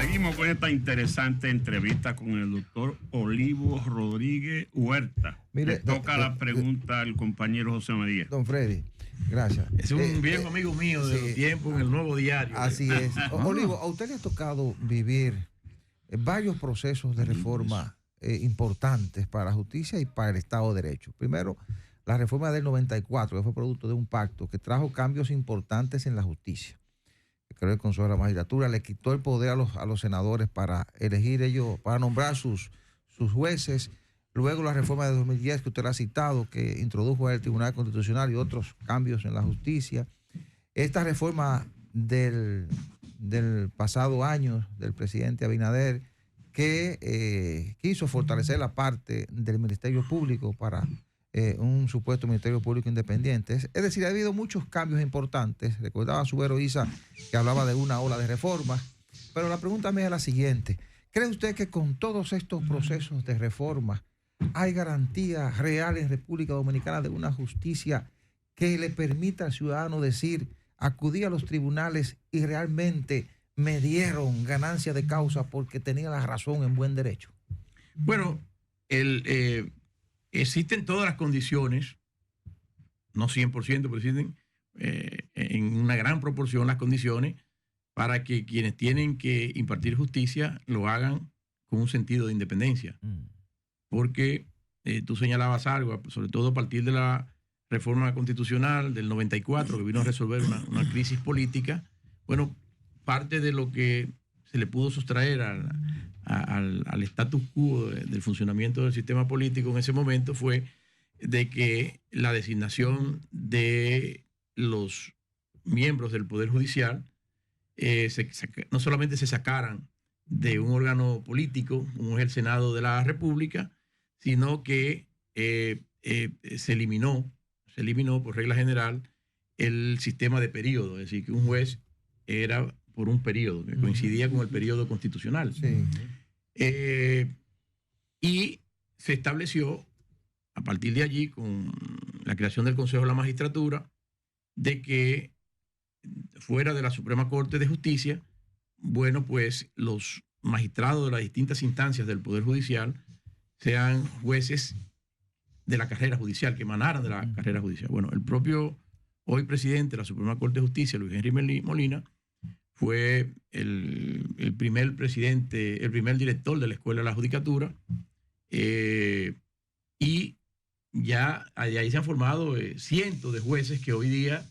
Seguimos con esta interesante entrevista con el doctor Olivo Rodríguez Huerta. Mire, Le toca la pregunta al compañero José María. Don Freddy, gracias. Es un viejo amigo mío de los tiempos en el Nuevo Diario. Así es. Olivo, a usted le ha tocado vivir varios procesos de reforma importantes para la justicia y para el Estado de Derecho. Primero, la reforma del 94, que fue producto de un pacto que trajo cambios importantes en la justicia. Creo que el Consejo de la Magistratura le quitó el poder a los senadores para elegir ellos, para nombrar sus jueces. Luego la reforma de 2010 que usted ha citado, que introdujo el Tribunal Constitucional y otros cambios en la justicia. Esta reforma del pasado año del presidente Abinader, que quiso fortalecer la parte del Ministerio Público para un supuesto Ministerio Público independiente. Es decir, ha habido muchos cambios importantes. Recordaba a Subero Isa que hablaba de una ola de reformas, pero la pregunta mía es la siguiente. ¿Cree usted que con todos estos procesos de reforma hay garantías reales en República Dominicana de una justicia que le permita al ciudadano decir, acudí a los tribunales y realmente me dieron ganancia de causa porque tenía la razón en buen derecho? Bueno, existen todas las condiciones, no 100%, pero existen en una gran proporción las condiciones para que quienes tienen que impartir justicia lo hagan con un sentido de independencia. Porque tú señalabas algo, sobre todo a partir de la reforma constitucional del 94, que vino a resolver una crisis política. Bueno, parte de lo que se le pudo sustraer al status quo del funcionamiento del sistema político en ese momento fue de que la designación de los miembros del Poder Judicial no solamente se sacaran de un órgano político, como es el Senado de la República, sino que se eliminó por regla general el sistema de periodo, es decir, que un juez era por un periodo, que coincidía con el periodo constitucional. Sí. Y se estableció, a partir de allí, con la creación del Consejo de la Magistratura, de que fuera de la Suprema Corte de Justicia, bueno, pues los magistrados de las distintas instancias del Poder Judicial sean jueces de la carrera judicial, que emanaran de la carrera judicial. Bueno, el propio hoy presidente de la Suprema Corte de Justicia, Luis Henry Molina, fue el primer presidente, el primer director de la Escuela de la Judicatura, y ya ahí se han formado cientos de jueces que hoy día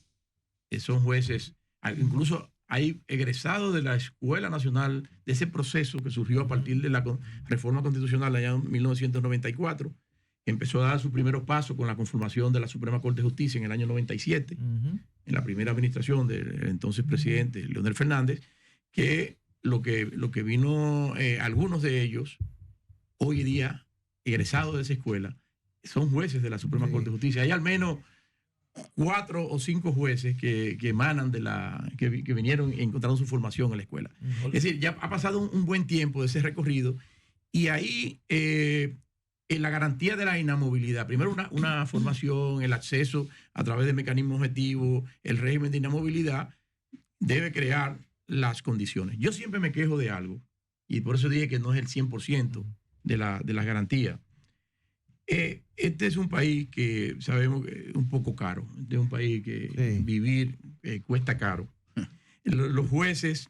son jueces, incluso hay egresados de la Escuela Nacional, de ese proceso que surgió a partir de la reforma constitucional allá en 1994, que empezó a dar sus primeros pasos con la conformación de la Suprema Corte de Justicia en el año 97, en la primera administración del entonces presidente Leonel Fernández, que lo que vino, algunos de ellos, hoy día, egresados de esa escuela, son jueces de la Suprema Corte de Justicia. Hay al menos 4 o 5 jueces que emanan que vinieron y encontraron su formación en la escuela. Es decir, ya ha pasado un buen tiempo de ese recorrido, y ahí en la garantía de la inamovilidad, primero una formación, el acceso a través de mecanismos objetivos, el régimen de inamovilidad debe crear las condiciones. Yo siempre me quejo de algo, y por eso dije que no es el 100% de las garantías. Este es un país que sabemos que es un poco caro. Este es un país que vivir cuesta caro. Los jueces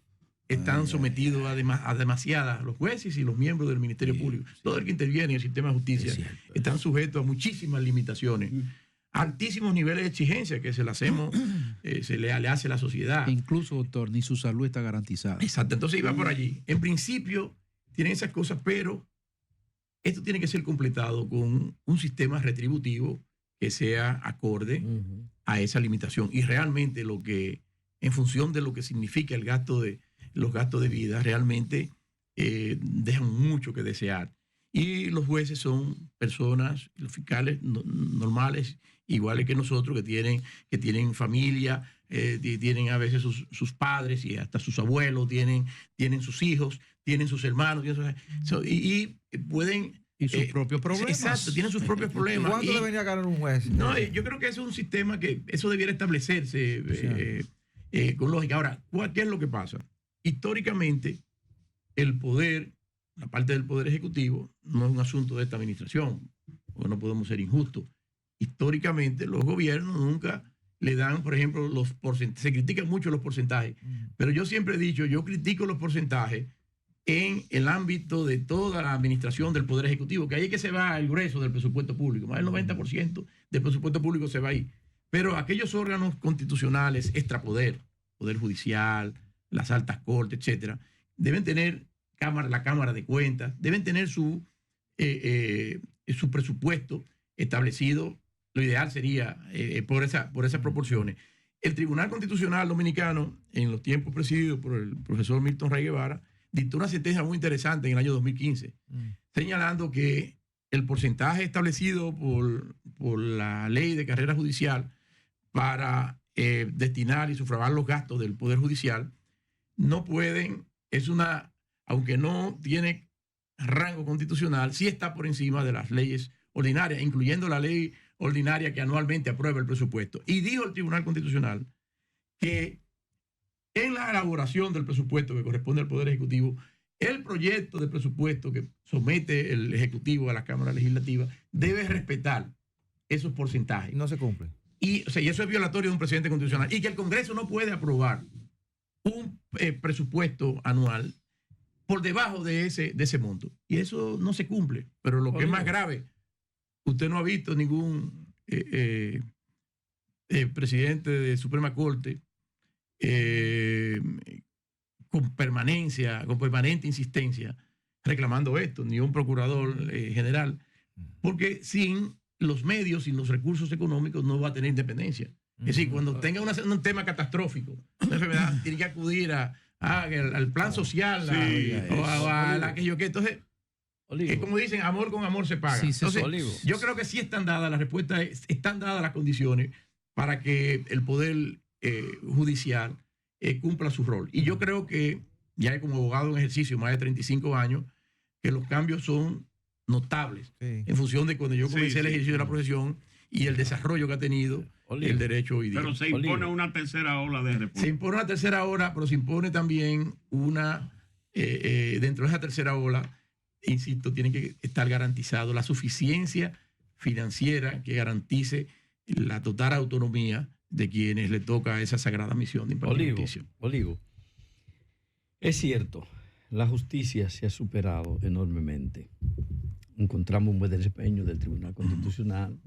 están sometidos a demasiadas, los jueces y los miembros del Ministerio Público, todo el que interviene en el sistema de justicia, están sujetos a muchísimas limitaciones, altísimos niveles de exigencia que se le hacemos, se le hace a la sociedad. Incluso, doctor, ni su salud está garantizada. Exacto, entonces iba por allí. En principio tienen esas cosas, pero esto tiene que ser completado con un sistema retributivo que sea acorde a esa limitación. Y realmente en función de lo que significa los gastos de vida, realmente dejan mucho que desear. Y los jueces son personas, los fiscales normales, iguales que nosotros, que tienen familia, tienen a veces sus padres y hasta sus abuelos, tienen sus hijos, tienen sus hermanos, y pueden... Y sus propios problemas. Exacto, tienen sus propios problemas. ¿Cuánto debería ganar un juez? No, yo creo que es un sistema que eso debiera establecerse con lógica. Ahora, ¿qué es lo que pasa? Históricamente, el poder, la parte del poder ejecutivo, no es un asunto de esta administración, porque no podemos ser injustos. Históricamente los gobiernos nunca le dan, por ejemplo, los porcentajes. Se critican mucho los porcentajes, pero yo siempre he dicho, yo critico los porcentajes en el ámbito de toda la administración del Poder Ejecutivo, que ahí es que se va el grueso del presupuesto público, más del 90% del presupuesto público se va ahí. Pero aquellos órganos constitucionales, extrapoder, Poder Judicial, las altas cortes, etcétera, deben tener la Cámara de Cuentas, deben tener su presupuesto establecido. Lo ideal sería por esas proporciones. El Tribunal Constitucional Dominicano, en los tiempos presididos por el profesor Milton Rey Guevara, dictó una sentencia muy interesante en el año 2015, señalando que el porcentaje establecido por la ley de carrera judicial para destinar y sufragar los gastos del Poder Judicial no pueden, aunque no tiene rango constitucional, sí está por encima de las leyes ordinarias, incluyendo la ley ordinaria que anualmente aprueba el presupuesto. Y dijo el Tribunal Constitucional que en la elaboración del presupuesto que corresponde al Poder Ejecutivo, el proyecto de presupuesto que somete el Ejecutivo a la Cámara Legislativa debe respetar esos porcentajes. No se cumple. Y eso es violatorio de un presidente constitucional. Y que el Congreso no puede aprobar un presupuesto anual por debajo de ese monto. Y eso no se cumple. Pero lo que es más grave, usted no ha visto ningún presidente de Suprema Corte con permanente insistencia reclamando esto, ni un procurador general, porque sin los medios, sin los recursos económicos no va a tener independencia. Es decir, cuando tenga un tema catastrófico, una enfermedad, tiene que acudir al plan social, a aquello que... Entonces, como dicen, amor con amor se paga. Sí, entonces, yo creo que sí están dadas las respuestas, están dadas las condiciones para que el Poder Judicial cumpla su rol. Y yo creo que, ya como abogado en ejercicio, más de 35 años, que los cambios son notables en función de cuando yo comencé el ejercicio de la profesión y el desarrollo que ha tenido el derecho hoy día. Pero se impone una tercera ola de reforma. Se impone una tercera ola, pero se impone también dentro de esa tercera ola, insisto, tiene que estar garantizado la suficiencia financiera que garantice la total autonomía de quienes le toca esa sagrada misión de impartir justicia. Olivo, es cierto, la justicia se ha superado enormemente. Encontramos un buen desempeño del Tribunal Constitucional,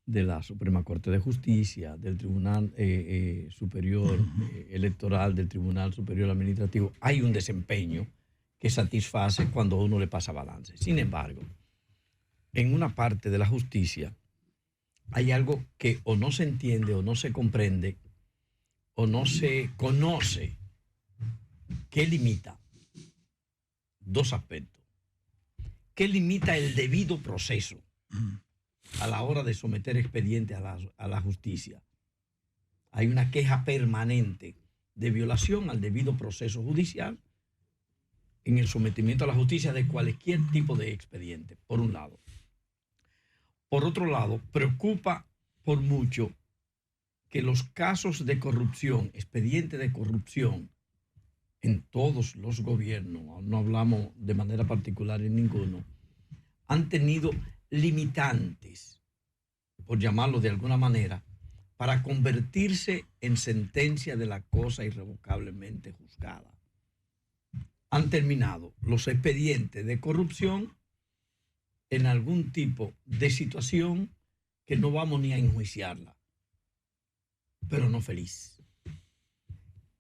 de la Suprema Corte de Justicia, del Tribunal Superior Electoral, del Tribunal Superior Administrativo. Hay un desempeño que satisface cuando uno le pasa balance. Sin embargo, en una parte de la justicia hay algo que o no se entiende o no se comprende o no se conoce, que limita dos aspectos. ¿Qué limita el debido proceso a la hora de someter expediente a la justicia? Hay una queja permanente de violación al debido proceso judicial en el sometimiento a la justicia de cualquier tipo de expediente, por un lado. Por otro lado, preocupa por mucho que los casos de corrupción, expedientes de corrupción, en todos los gobiernos, no hablamos de manera particular en ninguno, han tenido limitantes, por llamarlo de alguna manera, para convertirse en sentencia de la cosa irrevocablemente juzgada. Han terminado los expedientes de corrupción en algún tipo de situación que no vamos ni a enjuiciarla, pero no feliz.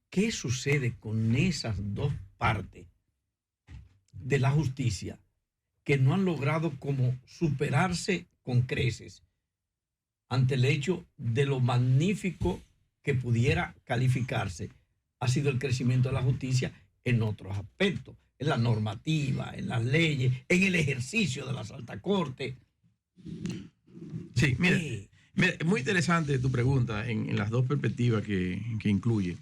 ¿Qué sucede con esas dos partes de la justicia que no han logrado como superarse con creces ante el hecho de lo magnífico que pudiera calificarse ha sido el crecimiento de la justicia en otros aspectos, en la normativa, en las leyes, en el ejercicio de las altas cortes? Sí, mira, muy interesante tu pregunta en las dos perspectivas que incluye.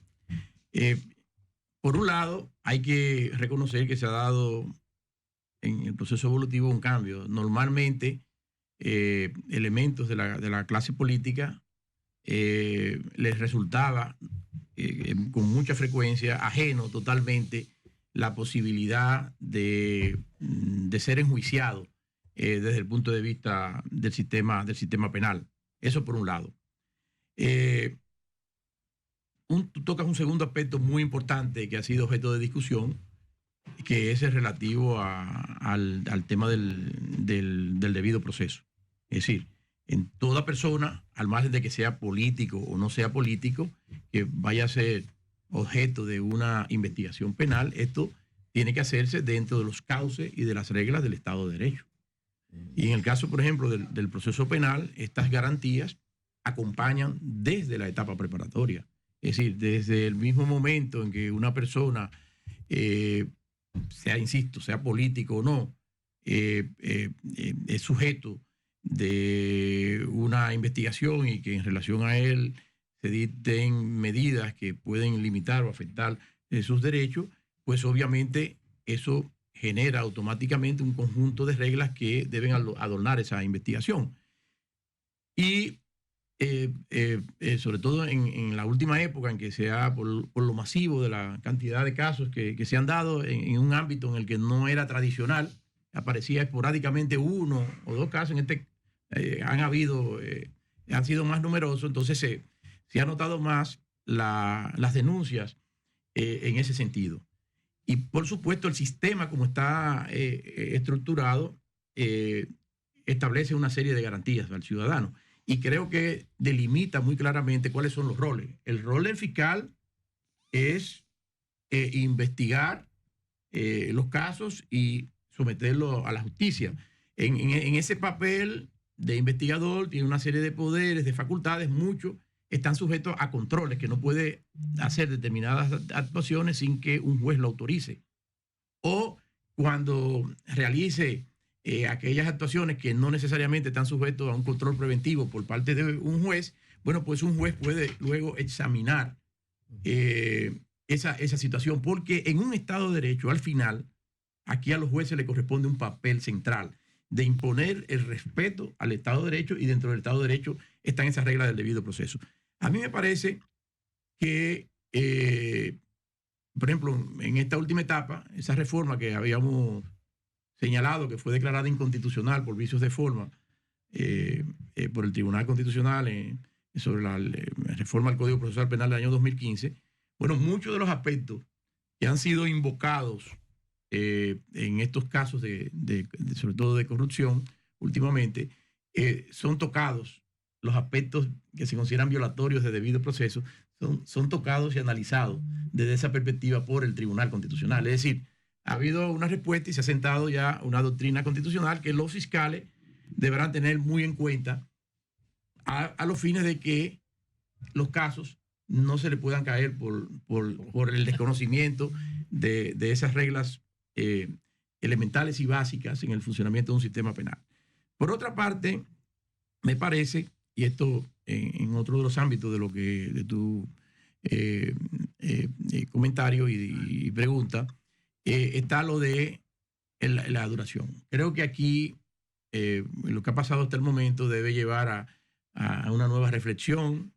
Por un lado, hay que reconocer que se ha dado en el proceso evolutivo un cambio. Normalmente, elementos de la clase política les resultaba con mucha frecuencia ajeno totalmente la posibilidad de ser enjuiciado desde el punto de vista del sistema penal. Eso por un lado. Tú tocas un segundo aspecto muy importante que ha sido objeto de discusión, que es el relativo al tema del debido proceso. Es decir, en toda persona, al margen de que sea político o no sea político, que vaya a ser objeto de una investigación penal, esto tiene que hacerse dentro de los cauces y de las reglas del Estado de Derecho. Y en el caso, por ejemplo, del proceso penal, estas garantías acompañan desde la etapa preparatoria. Es decir, desde el mismo momento en que una persona, sea político o no, es sujeto de una investigación y que en relación a él se dicten medidas que pueden limitar o afectar sus derechos, pues obviamente eso genera automáticamente un conjunto de reglas que deben adornar esa investigación. Y sobre todo en la última época en que por lo masivo de la cantidad de casos que se han dado en un ámbito en el que no era tradicional, aparecía esporádicamente uno o dos casos, han sido más numerosos, entonces se ha notado más las denuncias en ese sentido. Y por supuesto el sistema como está estructurado establece una serie de garantías al ciudadano. Y creo que delimita muy claramente cuáles son los roles. El rol del fiscal es investigar los casos y someterlo a la justicia. En ese papel de investigador tiene una serie de poderes, de facultades, muchos están sujetos a controles, que no puede hacer determinadas actuaciones sin que un juez lo autorice. O cuando realice aquellas actuaciones que no necesariamente están sujetos a un control preventivo por parte de un juez, bueno, pues un juez puede luego examinar esa situación, porque en un Estado de Derecho, al final, aquí a los jueces les corresponde un papel central de imponer el respeto al Estado de Derecho, y dentro del Estado de Derecho están esas reglas del debido proceso. A mí me parece que, por ejemplo, en esta última etapa, esa reforma que habíamos señalado que fue declarada inconstitucional por vicios de forma por el Tribunal Constitucional sobre la reforma al Código Procesal Penal del año 2015, bueno, muchos de los aspectos que han sido invocados en estos casos sobre todo de corrupción últimamente, son tocados. Los aspectos que se consideran violatorios de debido proceso son tocados y analizados desde esa perspectiva por el Tribunal Constitucional. Es decir, ha habido una respuesta y se ha sentado ya una doctrina constitucional que los fiscales deberán tener muy en cuenta a los fines de que los casos no se le puedan caer por el desconocimiento de esas reglas elementales y básicas en el funcionamiento de un sistema penal. Por otra parte, me parece, y esto en otro de los ámbitos de tu comentario y pregunta, está lo de la duración. Creo que aquí lo que ha pasado hasta el momento debe llevar a una nueva reflexión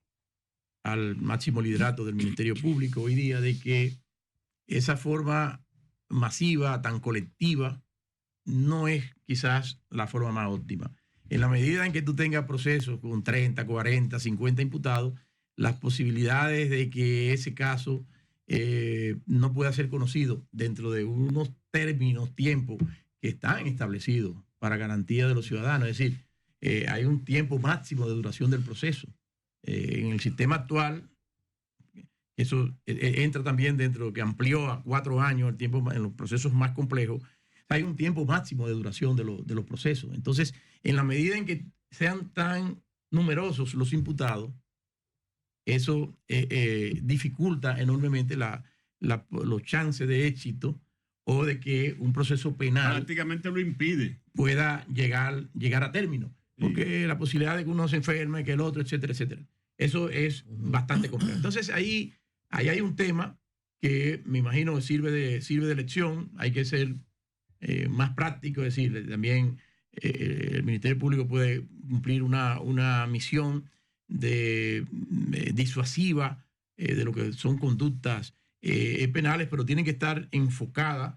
al máximo liderato del Ministerio Público hoy día, de que esa forma masiva, tan colectiva, no es quizás la forma más óptima. En la medida en que tú tengas procesos con 30, 40, 50 imputados, las posibilidades de que ese caso no pueda ser conocido dentro de unos términos, tiempos que están establecidos para garantía de los ciudadanos. Es decir, hay un tiempo máximo de duración del proceso. En el sistema actual, eso entra también dentro, que amplió a 4 años el tiempo en los procesos más complejos. Hay un tiempo máximo de duración de los procesos. Entonces, en la medida en que sean tan numerosos los imputados, eso dificulta enormemente los chances de éxito o de que un proceso penal prácticamente lo impide, pueda llegar a término. Porque la posibilidad de que uno se enferme, que el otro, etcétera, etcétera. Eso es bastante complejo. Entonces, ahí hay un tema que me imagino sirve de lección. Hay que ser más práctico, es decir, también el Ministerio Público puede cumplir una misión disuasiva de lo que son conductas penales, pero tienen que estar enfocadas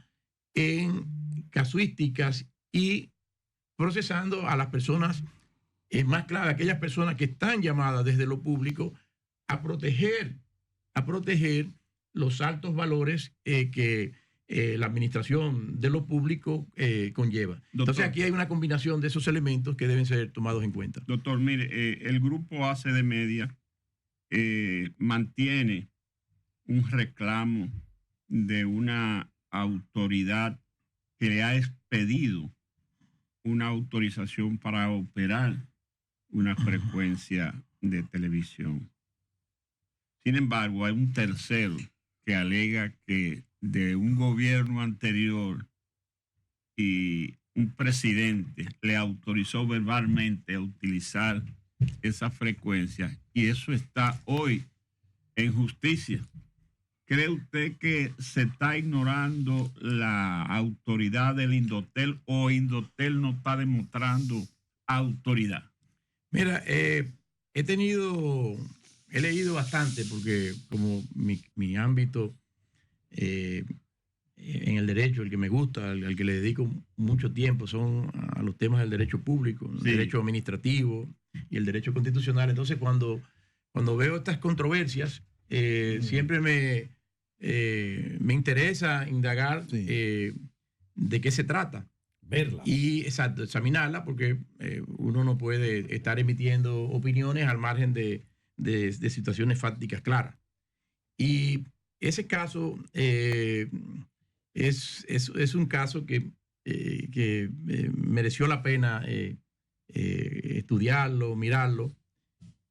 en casuísticas y procesando a las personas más clave, aquellas personas que están llamadas desde lo público a proteger los altos valores que la administración de lo público conlleva. Doctor, entonces aquí hay una combinación de esos elementos que deben ser tomados en cuenta. Doctor, mire, el grupo ACD Media mantiene un reclamo de una autoridad que le ha expedido una autorización para operar una frecuencia de televisión. Sin embargo, hay un tercero que alega que de un gobierno anterior y un presidente le autorizó verbalmente a utilizar esa frecuencia y eso está hoy en justicia. ¿Cree usted que se está ignorando la autoridad del Indotel o Indotel no está demostrando autoridad? Mira, he leído bastante porque como mi ámbito en el derecho, el que me gusta, al que le dedico mucho tiempo, son a los temas del derecho público, el derecho administrativo y el derecho constitucional. Entonces, cuando veo estas controversias, siempre me interesa indagar de qué se trata. Verla. Y examinarla, porque uno no puede estar emitiendo opiniones al margen de situaciones fácticas claras. Y ese caso es un caso que mereció la pena estudiarlo, mirarlo,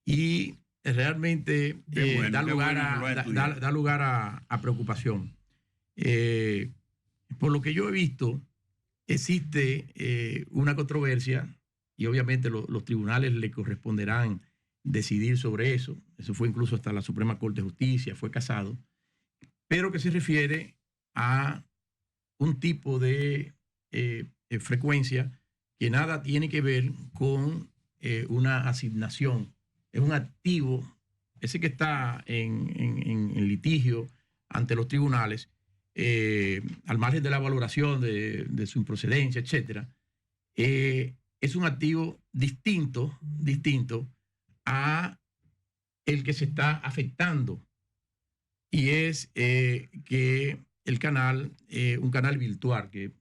y realmente da lugar a preocupación. Por lo que yo he visto, existe una controversia y obviamente los tribunales le corresponderán decidir sobre eso. Eso fue incluso hasta la Suprema Corte de Justicia, fue casado, pero que se refiere a un tipo de frecuencia que nada tiene que ver con una asignación. Es un activo, ese que está en litigio ante los tribunales, al margen de la valoración de su improcedencia, etcétera, es un activo distinto a el que se está afectando, y es que el canal, un canal virtual que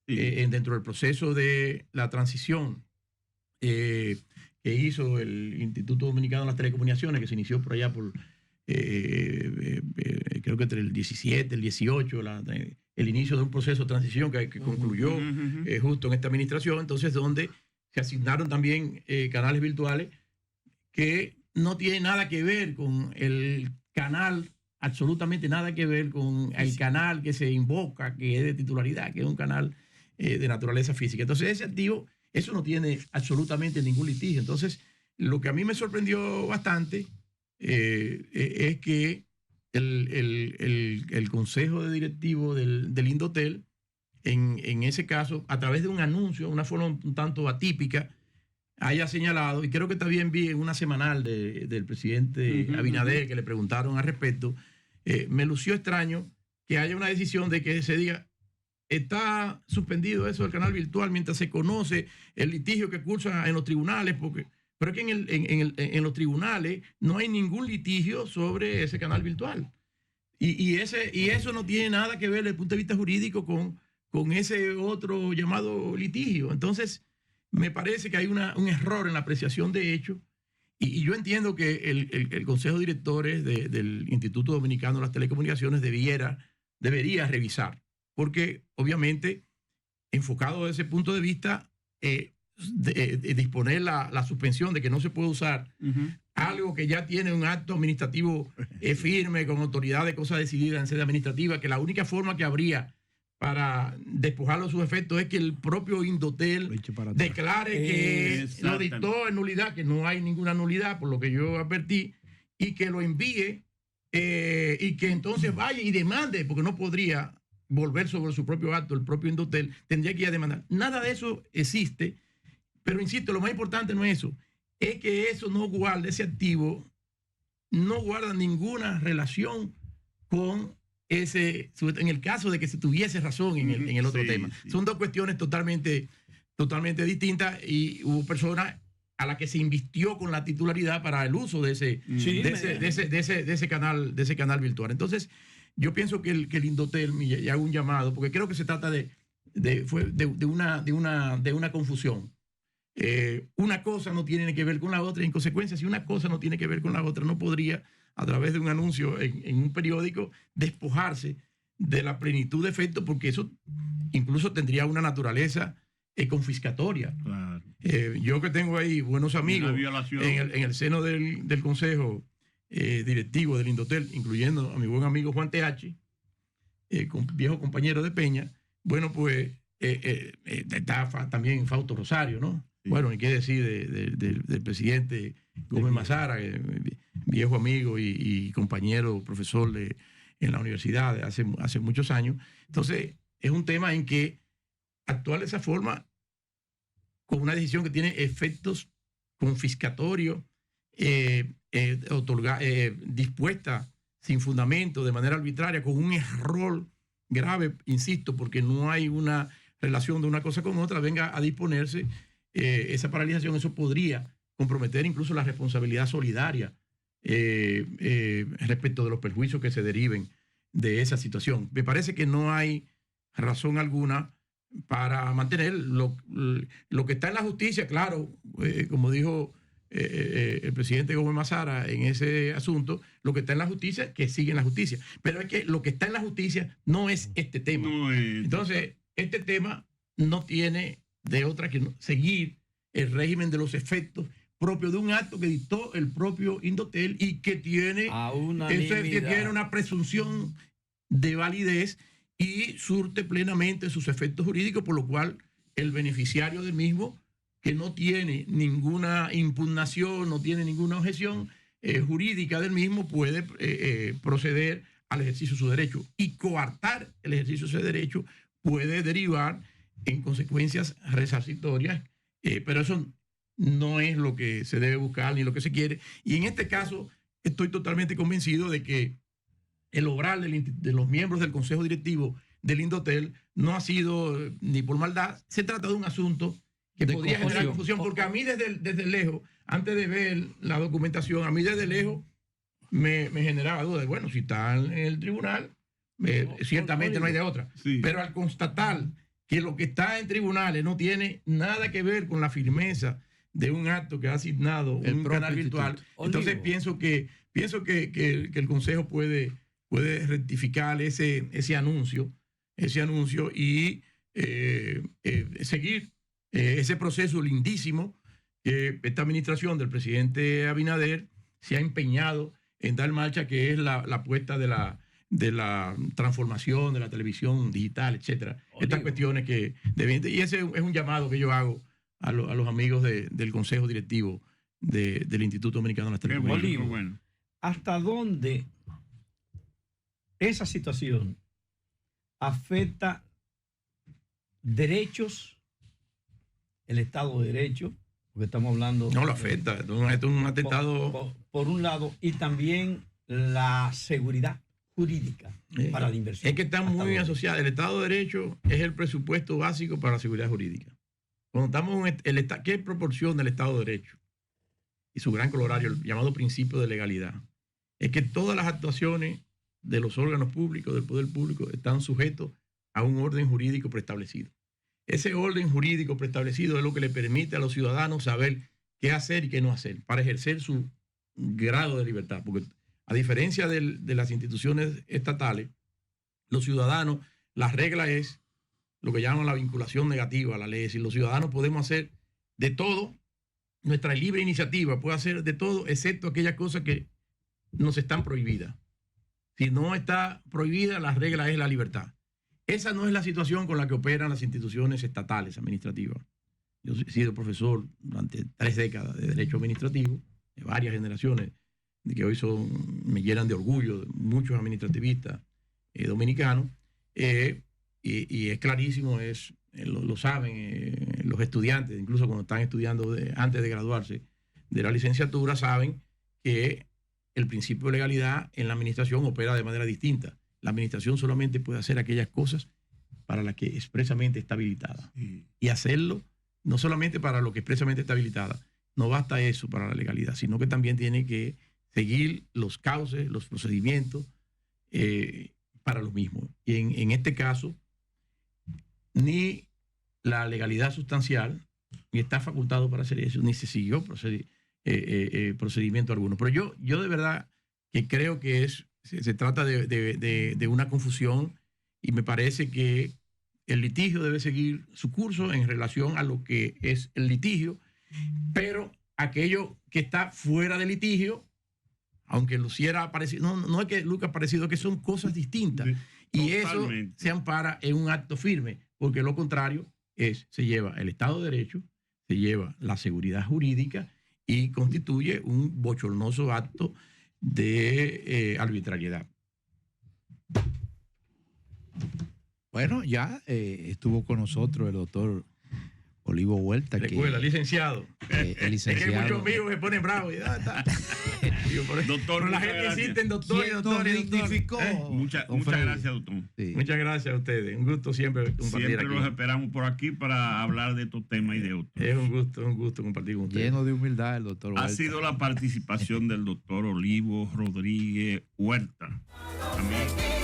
dentro del proceso de la transición que hizo el Instituto Dominicano de las Telecomunicaciones, que se inició por allá por creo que entre el 17, el 18, el inicio de un proceso de transición que concluyó justo en esta administración, entonces donde se asignaron también canales virtuales que no tienen nada que ver con el canal, absolutamente nada que ver con el canal que se invoca, que es de titularidad, que es un canal de naturaleza física. Entonces ese activo, eso no tiene absolutamente ningún litigio. Entonces lo que a mí me sorprendió bastante es que el consejo de directivo del Indotel, en ese caso, a través de un anuncio, una forma un tanto atípica, haya señalado, y creo que también vi en una semanal del presidente Abinader que le preguntaron al respecto, me lució extraño que haya una decisión de que se diga está suspendido eso del canal virtual mientras se conoce el litigio que cursa en los tribunales, pero es que en los tribunales no hay ningún litigio sobre ese canal virtual. Y eso no tiene nada que ver desde el punto de vista jurídico con ese otro llamado litigio. Entonces, me parece que hay un error en la apreciación de hechos, y yo entiendo que el Consejo de Directores del Instituto Dominicano de las Telecomunicaciones debería revisar, porque obviamente, enfocado desde ese punto de vista, disponer la suspensión de que no se puede usar algo que ya tiene un acto administrativo firme, con autoridad de cosas decididas en sede administrativa, que la única forma que habría para despojarlo de sus efectos es que el propio Indotel declare que lo dictó en nulidad, que no hay ninguna nulidad, por lo que yo advertí, y que lo envíe y que entonces vaya y demande, porque no podría volver sobre su propio acto el propio Indotel, tendría que ir a demandar. Nada de eso existe, pero insisto, lo más importante no es eso, es que eso no guarda, ese activo no guarda ninguna relación con en el caso de que se tuviese razón en el otro tema. Sí. Son dos cuestiones totalmente distintas, y hubo personas a las que se invistió con la titularidad para el uso de ese canal virtual. Entonces, yo pienso que el Indotel, y hago un llamado, porque creo que se trata de una confusión. Una cosa no tiene que ver con la otra, y en consecuencia, si una cosa no tiene que ver con la otra, no podría, a través de un anuncio en un periódico, despojarse de la plenitud de efectos, porque eso incluso tendría una naturaleza confiscatoria. Claro. Yo que tengo ahí buenos amigos en el seno del consejo directivo del Indotel, incluyendo a mi buen amigo Juan TH, viejo compañero de Peña, bueno, pues está también Fausto Rosario, ¿no? Sí. Bueno, y qué decir del presidente Gómez Mazara, viejo amigo y compañero, profesor en la universidad hace muchos años. Entonces, es un tema en que actuar de esa forma, con una decisión que tiene efectos confiscatorios, dispuesta sin fundamento, de manera arbitraria, con un error grave, insisto, porque no hay una relación de una cosa con otra, venga a disponerse esa paralización. Eso podría comprometer incluso la responsabilidad solidaria respecto de los perjuicios que se deriven de esa situación. Me parece que no hay razón alguna para mantener lo que está en la justicia. Claro, como dijo el presidente Gómez Mazara en ese asunto, lo que está en la justicia, que sigue en la justicia. Pero es que lo que está en la justicia no es este tema. Entonces, este tema no tiene de otra que seguir el régimen de los efectos propios de un acto que dictó el propio Indotel y que tiene una presunción de validez y surte plenamente sus efectos jurídicos, por lo cual el beneficiario del mismo, que no tiene ninguna impugnación, no tiene ninguna objeción jurídica del mismo, puede proceder al ejercicio de su derecho. Y coartar el ejercicio de ese derecho puede derivar en consecuencias resarcitorias, pero eso no es lo que se debe buscar ni lo que se quiere. Y en este caso estoy totalmente convencido de que el obrar de los miembros del Consejo Directivo del Indotel no ha sido ni por maldad. Se trata de un asunto que podría generar confusión, porque a mí desde lejos, antes de ver la documentación, a mí desde lejos me generaba dudas. Bueno, si está en el tribunal, ciertamente no hay de otra. Sí. Pero al constatar que lo que está en tribunales no tiene nada que ver con la firmeza de un acto que ha asignado un canal virtual, entonces pienso que el Consejo puede rectificar ese anuncio y seguir ese proceso lindísimo que esta administración del presidente Abinader se ha empeñado en dar marcha, que es la apuesta de la transformación de la televisión digital, etcétera. Estas cuestiones que deben, y ese es un llamado que yo hago a los amigos del Consejo Directivo del Instituto Dominicano de las Telecomunicaciones. Bueno. ¿Hasta dónde esa situación afecta derechos, el Estado de Derecho? Porque estamos hablando... No lo afecta, esto es un atentado... Por un lado, y también la seguridad jurídica para la inversión. Es que están muy asociados. El Estado de Derecho es el presupuesto básico para la seguridad jurídica. Cuando estamos ¿qué proporción del Estado de Derecho? Y su gran colorario, el llamado principio de legalidad, es que todas las actuaciones de los órganos públicos, del poder público, están sujetos a un orden jurídico preestablecido. Ese orden jurídico preestablecido es lo que le permite a los ciudadanos saber qué hacer y qué no hacer para ejercer su grado de libertad. Porque a diferencia de las instituciones estatales, los ciudadanos, la regla es lo que llaman la vinculación negativa a la ley. Es decir, los ciudadanos podemos hacer de todo, nuestra libre iniciativa puede hacer de todo, excepto aquellas cosas que nos están prohibidas. Si no está prohibida, la regla es la libertad. Esa no es la situación con la que operan las instituciones estatales administrativas. Yo he sido profesor durante 3 décadas de Derecho Administrativo, de varias generaciones, de que hoy me llenan de orgullo, de muchos administrativistas dominicanos, y es clarísimo, lo saben los estudiantes, incluso cuando están estudiando antes de graduarse de la licenciatura, saben que el principio de legalidad en la administración opera de manera distinta. La administración solamente puede hacer aquellas cosas para las que expresamente está habilitada. Y hacerlo no solamente para lo que expresamente está habilitada. No basta eso para la legalidad, sino que también tiene que seguir los cauces, los procedimientos para lo mismo. Y en este caso, ni la legalidad sustancial, ni está facultado para hacer eso, ni se siguió procedimiento alguno. Pero yo de verdad que creo que se trata de una confusión, y me parece que el litigio debe seguir su curso en relación a lo que es el litigio, pero aquello que está fuera del litigio, aunque luciera parecido, no es que Lucas parecido, que son cosas distintas. Y totalmente. Eso se ampara en un acto firme, porque lo contrario se lleva el Estado de Derecho, se lleva la seguridad jurídica y constituye un bochornoso acto de arbitrariedad. Bueno, ya estuvo con nosotros el doctor Olivo Huerta. Recuerda, licenciado. El licenciado. Es que muchos amigos se ponen bravos. Doctor, la gente insiste en doctor y doctor. Muchas gracias, doctor. Sí. Muchas gracias a ustedes. Un gusto siempre compartir siempre aquí. Los esperamos por aquí para hablar de estos temas y de otros. Es un gusto compartir con ustedes. Lleno de humildad el doctor Huerta. Ha sido la participación del doctor Olivo Rodríguez Huerta. También